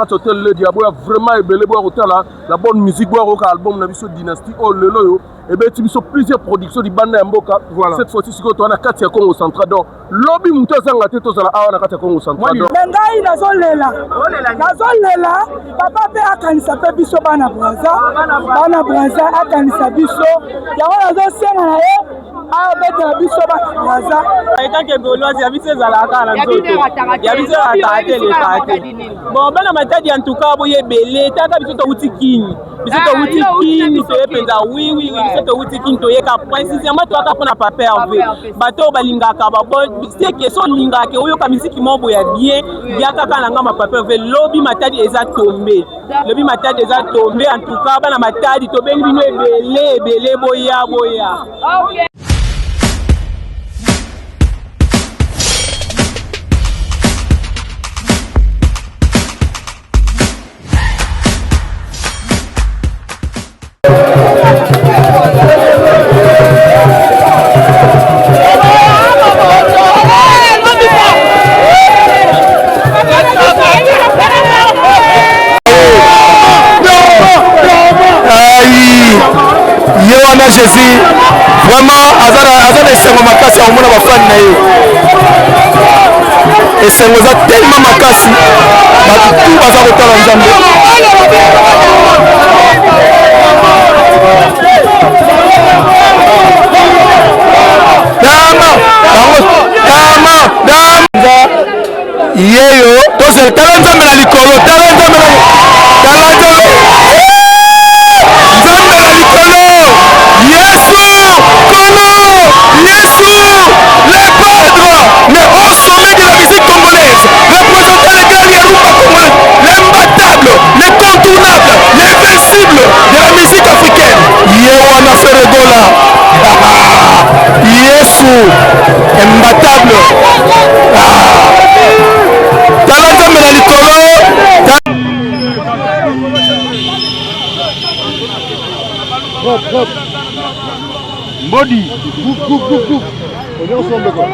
kati hotel le diabo ya vraiment ebele boya kotala la bonne musique boya koka album na biso dynastie oh lelo yo ebeti biso plusieurs productions di banda ya mboka cette fois-ci siko to na kati ya Congo Central donc lobby muto azanga te tozala awa na kati ya Congo Central donc ngai nazolela papa pe akanisa pe biso bana braza akanisa biso yango nazosenga na ye abetela biso bana braza etanke gauloise ya biso ezalaka na nzoto ya biso ataka te bon bana matadi en tout cas boye ebele tata biso touti kini biso touti kini toye mpenza oui biso touti kini toyeka principalement toyaka mpona papa herve bato oyo balingaka seke so olingaka oyoka misiki moko boya bien ya kaka na nga mapapa herve lobi matadi eza tombe en tout cas bana matadi tobengi bino ebele boya Jésus vraiment azana esengo makasi ya komona bafani na ye esengo eza tellement makasi bato tu baza kotala nzambe yeyo tozela tala nzambe na likolo tala nzambe na likolo Yesu, les padres, mais au sommet de la musique congolaise, représentant les guerriers congolais, l'imbattable, l'incontournable, l'invincible de la musique africaine. Yewana Ferregola, Yesu, imbattable. Talenta Menalikolo. Hop. Body. Bouk. On est ensemble quoi.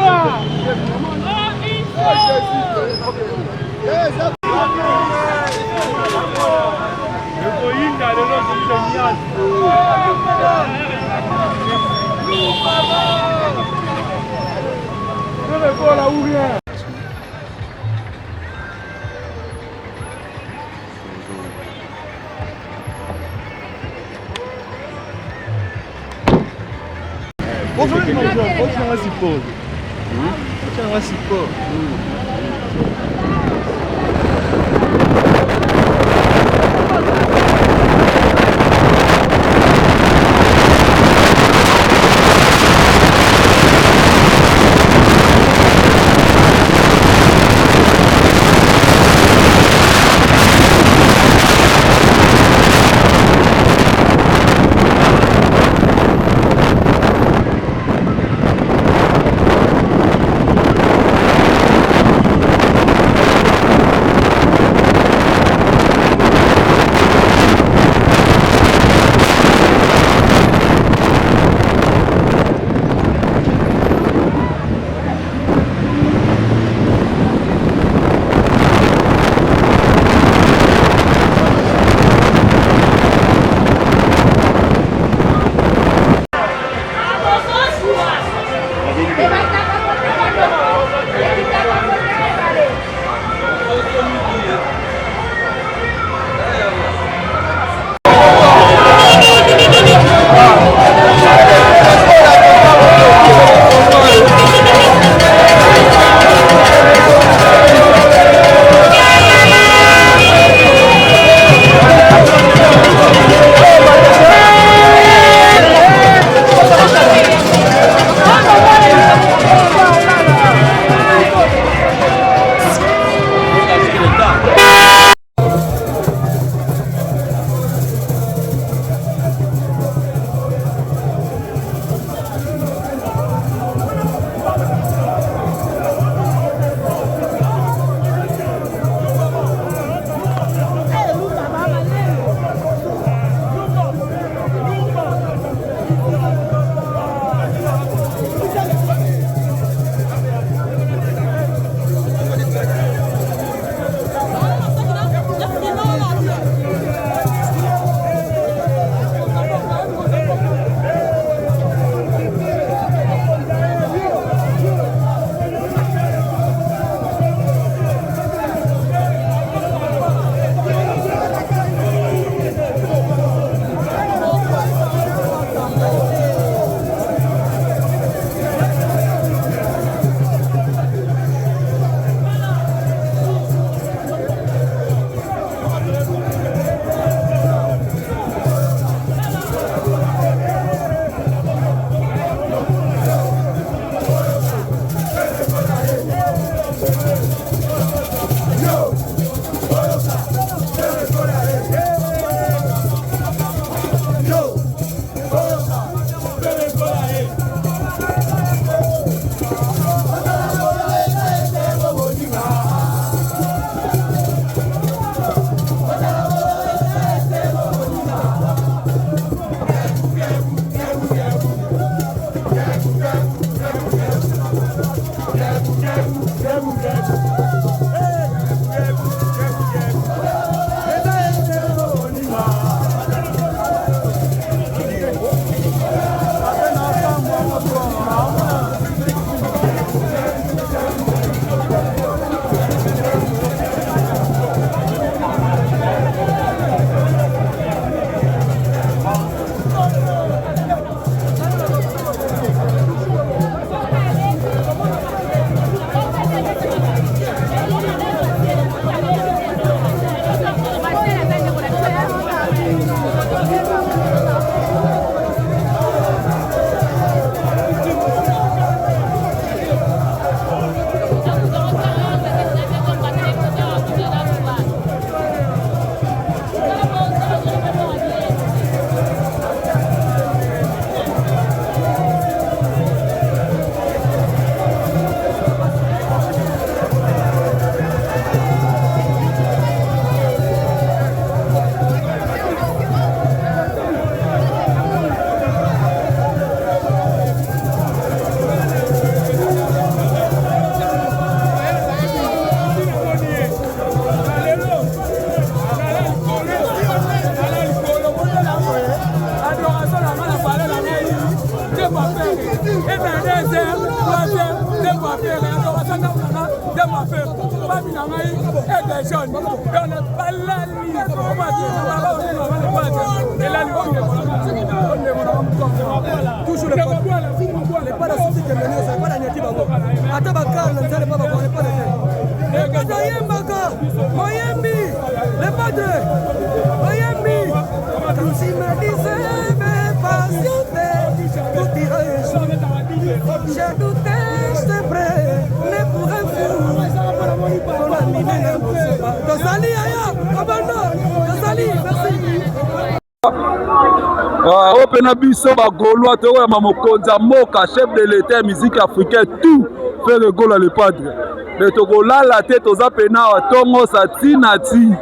Opena biso ba Gaulois te oya mamokonza moka chef de l'état musique africaine tout faire Gaulois le padre mais tokolala te toza pena tongo sa tina ti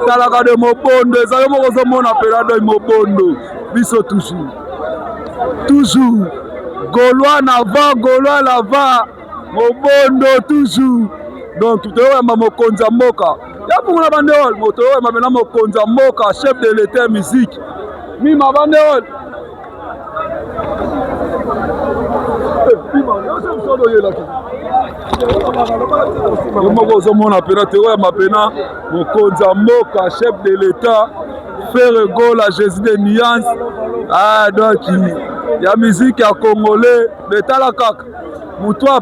talaka de mobondo ezali moko ozomona pena do mobondo biso toujours Gaulois n'avant Gaulois l'avant mobondo toujours donc toya mamokonza moka ya pungula bandewol moto oya mabena mokonza moka chef de l'état musique Mima Bandeol. Mon opérateur Mapena, Mokonza Moka, chef de l'État, faire Gaulois Jésus de Nuance. Ah, donc, il y a musique à Congolais, l'État la CAC. Moutoua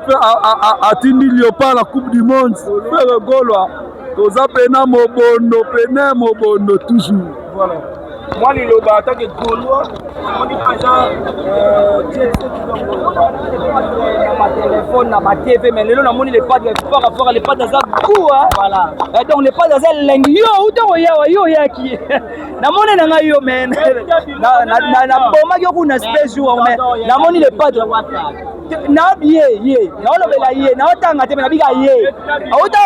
a tindi Léopard la Coupe du Monde, faire Gaulois. Toza Pena Mobondo, toujours. Voilà. Moi, les lobas, en tant que Gaulois, on dit ma téléphone, ma TV, mais le nom, il n'est pas de par rapport à les pas dans un coup. Voilà. Et donc, les pas dans un lingue. Yo, où yaki. Namone na yo, man. Na boma yo kuna space yo, mais namone les pas de na ye. Na olobela ye, na otanga te na biga ye. Auta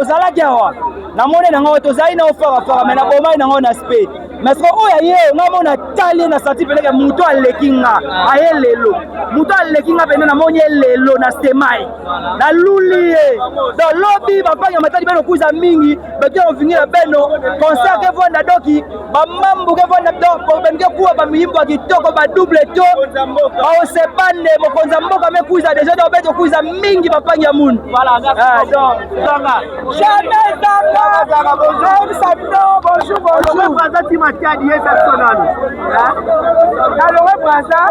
ozala kiawa. Namone na ngoto zai na ofara, mais na boma na ngona space. Mais ce qu'on y a, on a talé na sati pele muto alekinga aye lelo muto alekinga pene na monye lelo na stemai na lulie do lobby bapanya matadi beno kuza mingi bete on finir beno concert ke vonda doki ba mambu ke vonda do benke kuwa ba miyimbo kitoko ba double to ba osebande mokonza mboka me kuza déjà do beto kuza mingi bapanya mun voilà donc jamais d'accord bonjour Nalowe Braza,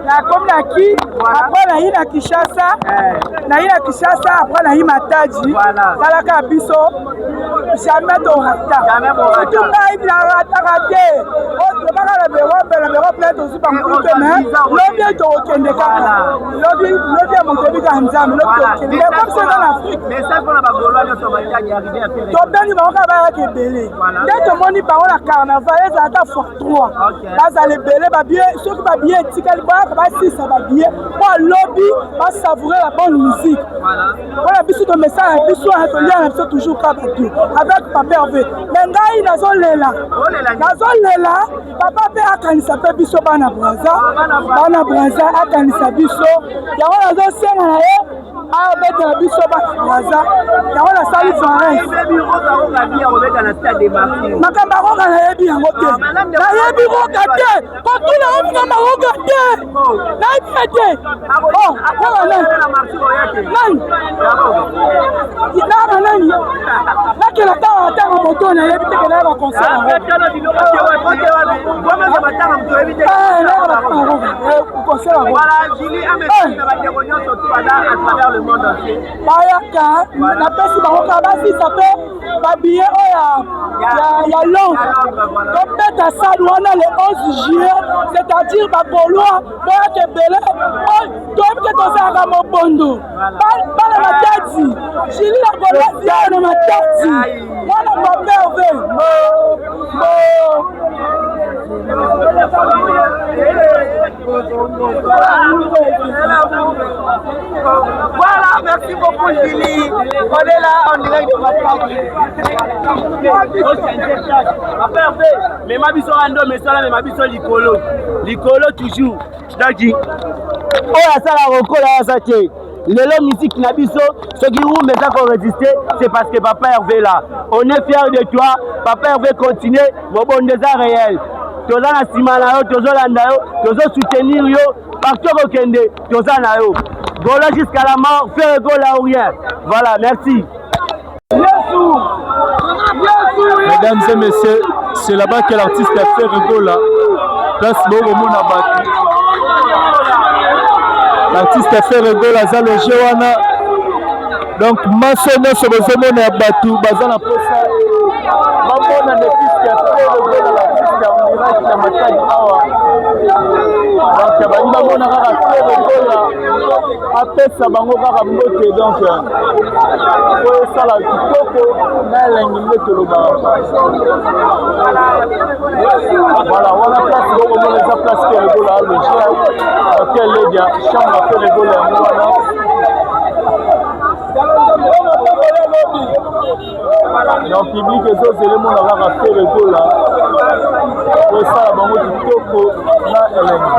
na comme na ki, après na hina Kishasa, après na hina Matadi, talaka biso, jamais to rata. Tu m'as dit raté. Autre part la Europe là aussi par contre mais l'objet to kende kaka. L'objet mon début kanzam, l'objet kende comme c'est dans l'Afrique. Mais ça pour la Gaulois no so bataki arriver à faire. To beni ba ka ke belé. Dès que moni parole à carnaval, ça ta fort 3. Baza les belé ba bien, ceux qui ba bien tikali ba 6 ça va bien. Pour lobby, va savourer la bonne musique. Voilà biso de message, biso a to lien biso toujours ka battu avec papa Hervé. Mais ngai nazolela. Nazolela, papa pe akanisa pe biso bana Braza akanisa biso. Ya wana zo senga na ye abetela biso baza yango nasali varese makambo akoka nayebi yango te nayebi koka te kotuna omina makoka te nayebi te kaka nani nakela kaka atanga moto nayebi teke naye baconseil bayaka napesi bango kaka basisa mpe babiye oyo ya londre tobeta sale wana le 11 juillet c'est-à-dire bagaulois boyaka ebele toyebi te tozalaka mobondo bana matati jili na golasi oyo na matati mwana bamerve Voilà, merci beaucoup Julie. On est là en direct de mais ma biso ando mais ça mais ma biso likolo toujours. Daki. Oh ça la recola ça tient. Lelo musique na biso ce qui vous met à résister c'est parce que papa Hervé là. On est fiers de toi. Papa Hervé continue mon bon désir réel. Toza na sima na yo tozo landa yo tozo soutenir yo partout au Kende toza na yo. Gola jusqu'à la mort, faire goal là ou rien. Voilà, merci. Mesdames et messieurs, c'est là-bas que l'artiste a fait Regola. Place Bogomouna Batu. L'artiste a fait Regola Zalo Jewana. Donc, Massono sur le Zomone à Batu, Bazana Posa. Maman, l'artiste qui a fait Regola, l'artiste qui a fait la Matadi Awa. Donc, Maman, a fait Regola. Après ça, bango kaka mbote donc pour ça la kitoko na lengi mbote loba voilà on a place beaucoup de la place que le goal a le jeu quel les chambre fait le goal dans le public les autres éléments on a fait le goal là pour ça la bango kitoko na lengi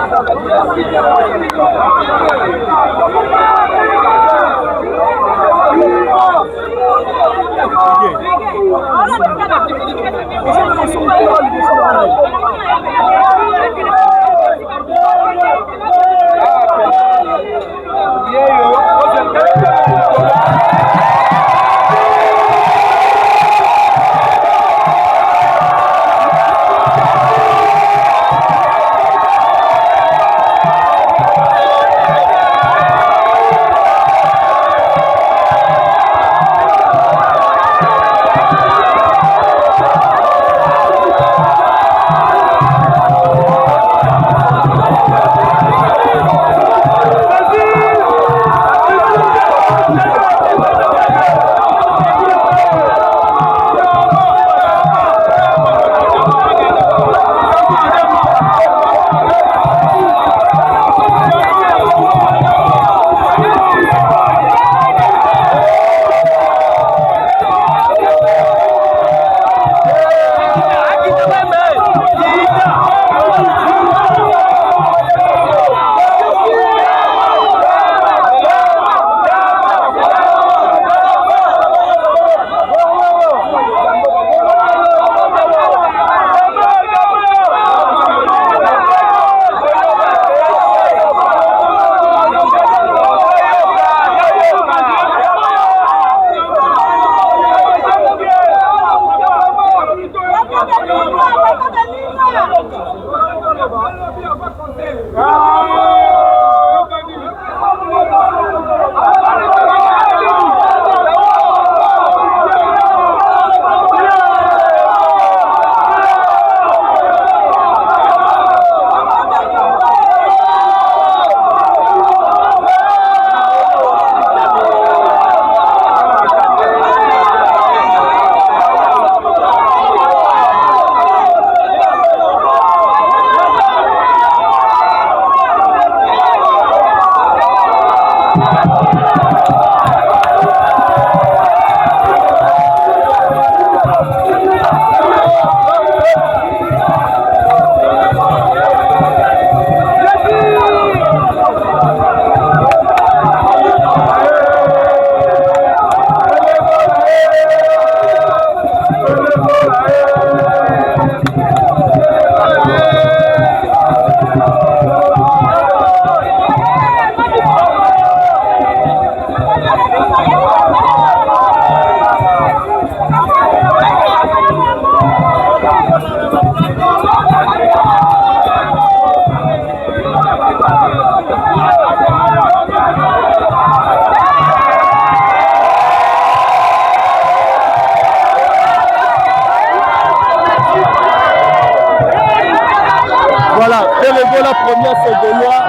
lokola premier segolois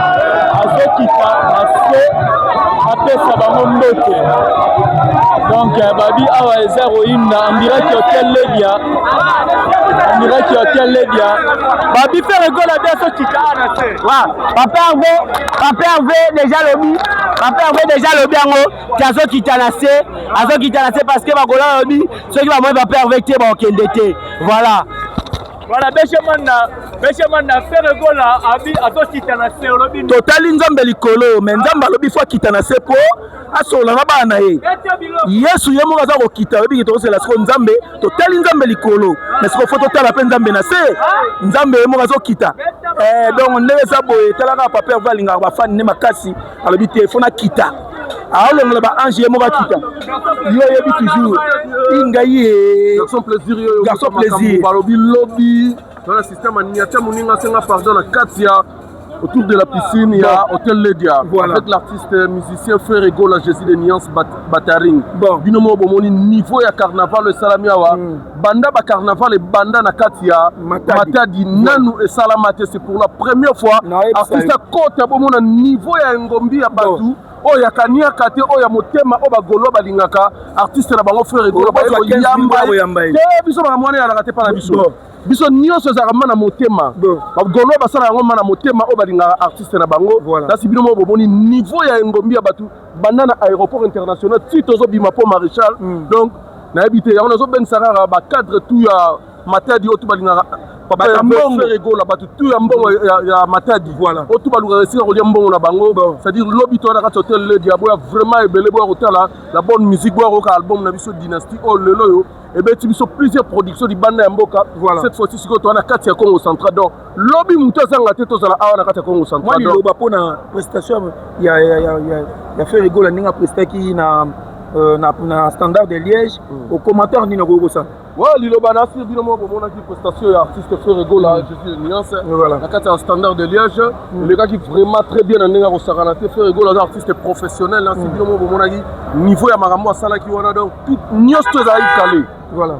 azokita na se apesa bango mbote donc babi awa eza rohimna on dirait que hotel Ledia babi faire gola bien azokita na se papa Hervé déjà lobi yango ti azokita na se parce que bagola lobi soki bamoi papa Hervé te bakokende te voilà Besheman na faire gola abi azokita na se lobi totali nzambe likolo mais nzambe alobi fo akita na se po asola na bana ye yesu ye moko aza kokita oyebi tokosela siko nzambe totali nzambe likolo mais siko fo totala mpe nzambe na se nzambe ye moko azokita donc ndenge eza boye talaka papa Hervé alingaka bafani nde makasi alobi te fo nakita aolongola baange ye moko akita yo oyebi toujours ingai ye garçon plaisir balobi lobi dans le système Niatia Mouninga Senga pardon à Katia autour de la piscine il y a Hôtel Ledia avec l'artiste musicien Frère Ego la Jésus de Nuance Bataring binomo bomoni niveau ya carnaval le salamiawa banda ba carnaval et banda na Katia Matadi nanu et salamate c'est pour la première fois artiste côté bomona niveau ya ngombi ya batu oya kania kate oya motema o bagolo balingaka artiste na bango Frère Ego ba yamba te biso ba mwana ya rakate pa na biso biso nyonso ezalaka mana motema bagolo basala yango mana motema oyo balingaka artiste na bango nasi bino mo bomoni niveau ya engombi ya bato banda na aéroport international ti tozobima po maréchal donc nayebi te yango nazobenisaka kaka bacadre tout ya matadi oyo tu balingaka papa ya mbongo egola bato tout ya mbongo ya matadi oyo tu balukaka esika kolia mbongo na bango c'est-à-dire lobi to na kati hotel le diabo ya vraiment ebele boya kotala la bonne musique boya koyoka album na biso dynastie oyo lelo oyo ebeti biso plusieurs productions di banda ya mboka cette fois-ci sikoyo toza na kati ya Congo central donc lobi moto azanga te tozala awa na kati ya Congo central moi liloba mpona prestation ya Frère Ego la ndenge aprestaki na standard de Liège au commentaire nini okoki kosala liloba nasi bino moko bomonaki prestation ya artiste Frère Ego la Jésus de Nuance na kati ya standard de Liège elekaki vraiment très bien na ndenge akosakana te Frère Ego aza artiste professionnel nasi bino moko bomonaki niveau ya makambo asalaki wana donc nyonso to ezalaki kale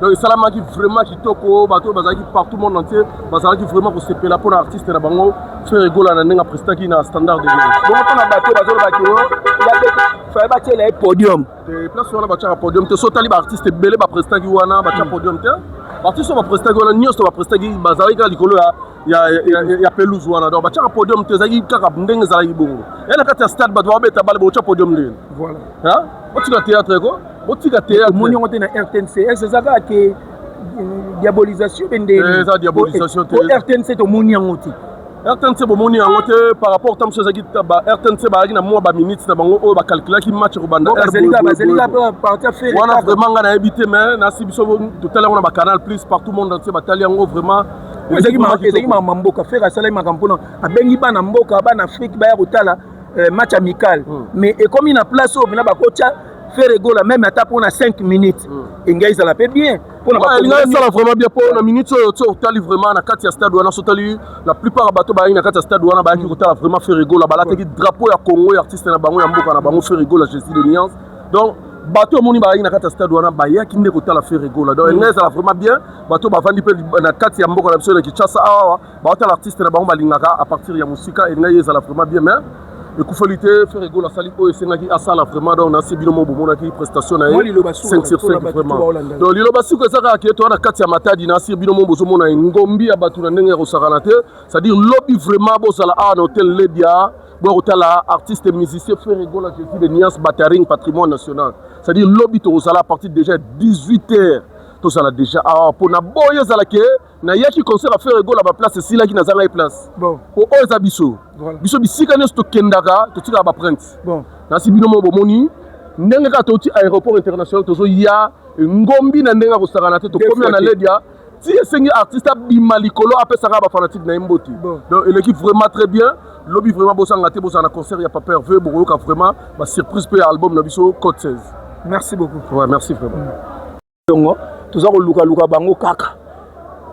donc esalamaki vraiment kitoko bato bazalaki partout monde entier bazalaki vraiment kosepela mpona artiste na bango Frère Ego na ndenge aprestaki na standard de Liège bongo mpona bato bazolobaki faye batiela ye podium place wana batiaka podium te so tali baartiste ebele baprestaki wana batia podium te baartiste oyo baprestaki wana nyonso baprestaki bazalaki kaka likolo ya pelouse wana donc batiaka podium te ezalaki kaka ndenge ezalaki bongo ye na kati ya stade bato babeta bale botia podium ndenge botika théâtre ko botika théâtre omoni yango te na RTNC eza kaka ke diabolisation mpe ndenge eza diabolisation te RTNC tomoni yango te RTNC bomoni yango te par rapport tam so ezalaki RTNC bazalaki na mwa baminute na bango oyo bakalkulaki match kobanda wana vraiment nga nayebi te mais nasi biso totali yango na bacanal plus partout monde entier batali yango vraiment ezalaki makambo mboka Frère asalaki makambo mpona abengi bana mboka bana Afrique baya kotala match amical mais ekomi na place oyo mpena bakotya Frère Ego la même ata mpona 5 minutes engai ezala mpe bien elinga esala vraiment bien mpo na minute oyo ti otali vraiment na kati ya stade wana so otali la plupart ya bato bayaki na kati ya stade wana bayaki kotala vraiment Frère Ego la balataki drapeau ya Congo ya artiste na bango ya mboka na bango Frère Ego la Jésus de Nuance donc bato omoni bayaki na kati ya stade wana bayaki nde kotala Frère Ego la donc elinga ezala vraiment bien bato bavandi mpe na kati ya mboka na biso na Kinshasa awa baotala artiste na bango balingaka à partir ya mosika elinga ye ezala vraiment bien mais ekufeli te Frère Ego la sali oyo esengaki asala vraiment donc nasi bino mo bomonaki prestation na ye 5 sur 5 vraiment donc liloba siko ezaka ke toza na kati ya matadi nasi bino mo bozomona ngombi ya bato na ndenge ya kosakana te c'est-à-dire lobi vraiment bozala awa na hôtel Ledia boya kotala artiste musicien Frère Ego la Jésus de Nuance Bataring patrimoine national c'est-à-dire lobi tokozala à partir déjà 18h tozala déjà awa mpona boyo ezalaki nayaki concert à Frère Ego la baplace esilaki nazanga ye place po oyo eza biso biso bisika nyonso tokendaka totikaka baprinte nasi bino mo bomoni ndenge kaka toti aéroport international tozoya ngombi na ndenge akosakana te tokomi na Ledia ti esengi artiste abima likolo apesaka bafanatike na ye mboti donc eleki vraiment très bien lobi vraiment bosanga te bozala na concert ya Papa Hervé bokoyoka vraiment basurprise mpe ya album na biso code 16 merci beaucoup merci vraiment donc toza kolukaluka bango kaka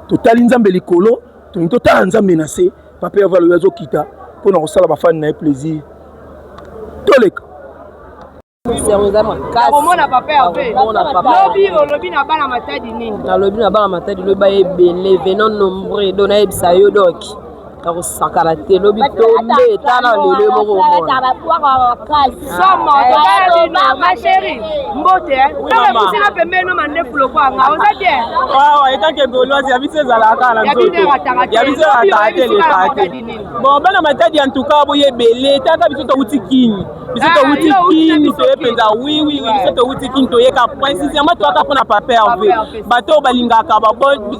totali nzambe likolo totala nzambe na se Papa Hervé alobi azokita mpona kosala bafani na ye plaisir toleka omona Papa Hervé olobi na bana matadi nini nalobi na bana matadi lobi bayebele venant nombreux do nayebisa yo doki sakala te lobi tombe tala lelo moko ma chérie mbote kusina pembeni mandefulo kwanga oza bien wawa etanke gauloise ya biso ezalaka na nzoto ya biso ataka te bon bana matadi en tout cas boye ebele taka biso towuti kini biso towuti kini toye mpenza wiwi biso towuti kini toyeka point sincèrement toyaka mpona papa herve bato balingaka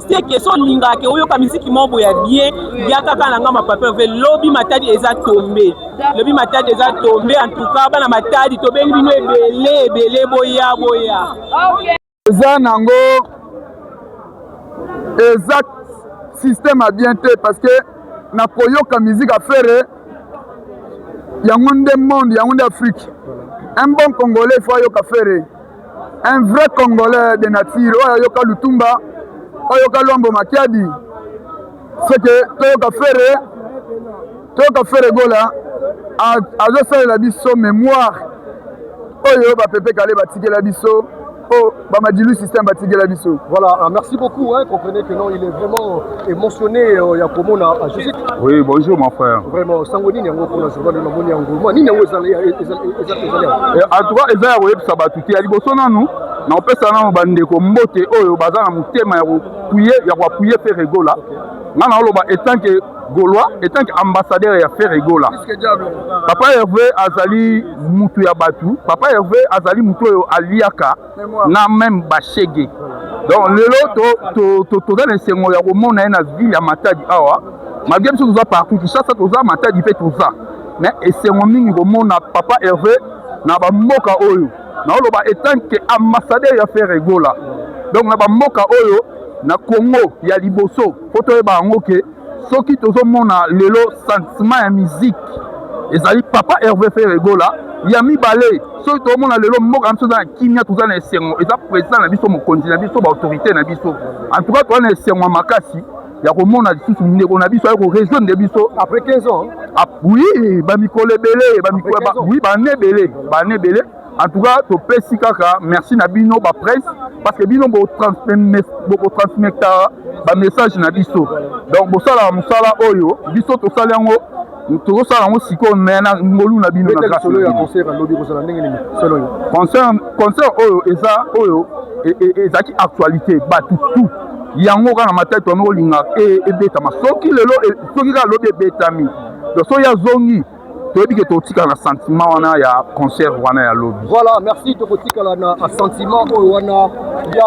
c'est question olingaka oyoka misiki moko ya bien ya kaka na nga mapapa herve lobi matadi eza tombe lobi matadi eza tombe en tout cas bana matadi tobengi bino ebele boya eza nango exact système à bien te parce que na koyoka musique à faire yango nde monde yango nde Afrique un bon congolais faut yoka faire un vrai congolais de nature oyo yoka lutumba oyo yoka lombo makiadi c'est que toyoka faire gola azosalela biso mémoire oyo bapepe kale batikela biso Bamadilu système batigela biso. Voilà, merci beaucoup. Hein, comprenez que non, il est vraiment émotionné. Yakomo na Joseph. Oui, bonjour mon frère. Vraiment, Sangoni Nyango pour la journée de Moni Yango. Ni Nyango ezali. En tout cas, ezali ko yebisa batuti ya liboso nanu. Na opesa na bandeko mbote oyo baza na mutema ya ko appuyer Ferregola. Ngana oloba étant que Gaulois, étant qu'ambassadeur ya Ferregola. Papa Hervé azali mutu ya batu. Papa Hervé azali mutu yo aliaka na même bashege. Donc lelo to dans sengo ya komona na ville ya Matadi awa. Malgré que nous a partout, qui chaque fois Matadi fait tout ça. Mais et sengo mingi komona Papa Hervé na ba mboka oyo. Na oloba étant que ambassadeur ya Ferregola. Donc na ba mboka oyo na Congo ya liboso. Photo ba ngoke soki tozomona lelo sentiment ya musique ezali Papa Hervé Ferregola ya mibale soki tozomona lelo mboka na biso za kimia toza na esengo eza président na biso mokonzi na biso baautorité na biso en tout cas toza na esengo ya makasi ya komona lisusu ndeko na biso ayoko rejoindre de biso après 15 ans oui bamikolo ebele oui bane ebele en tout cas topesi kaka merci na bino ba presse parce que bino bo transmettre ba message na biso donc bosala musala oyo biso tosala yango tozosala yango sikoyo me na ngolu na bino na grâce concert oyo eza oyo ezaki actualité batu tout yango kana matatu tono linga ebetama soki lelo soki ka lobi ebetami donc so ya zongi toyebi ke totika na sentiment wana ya concert wana ya lobby. Voilà, merci tokotika na sentiment oyo wana ya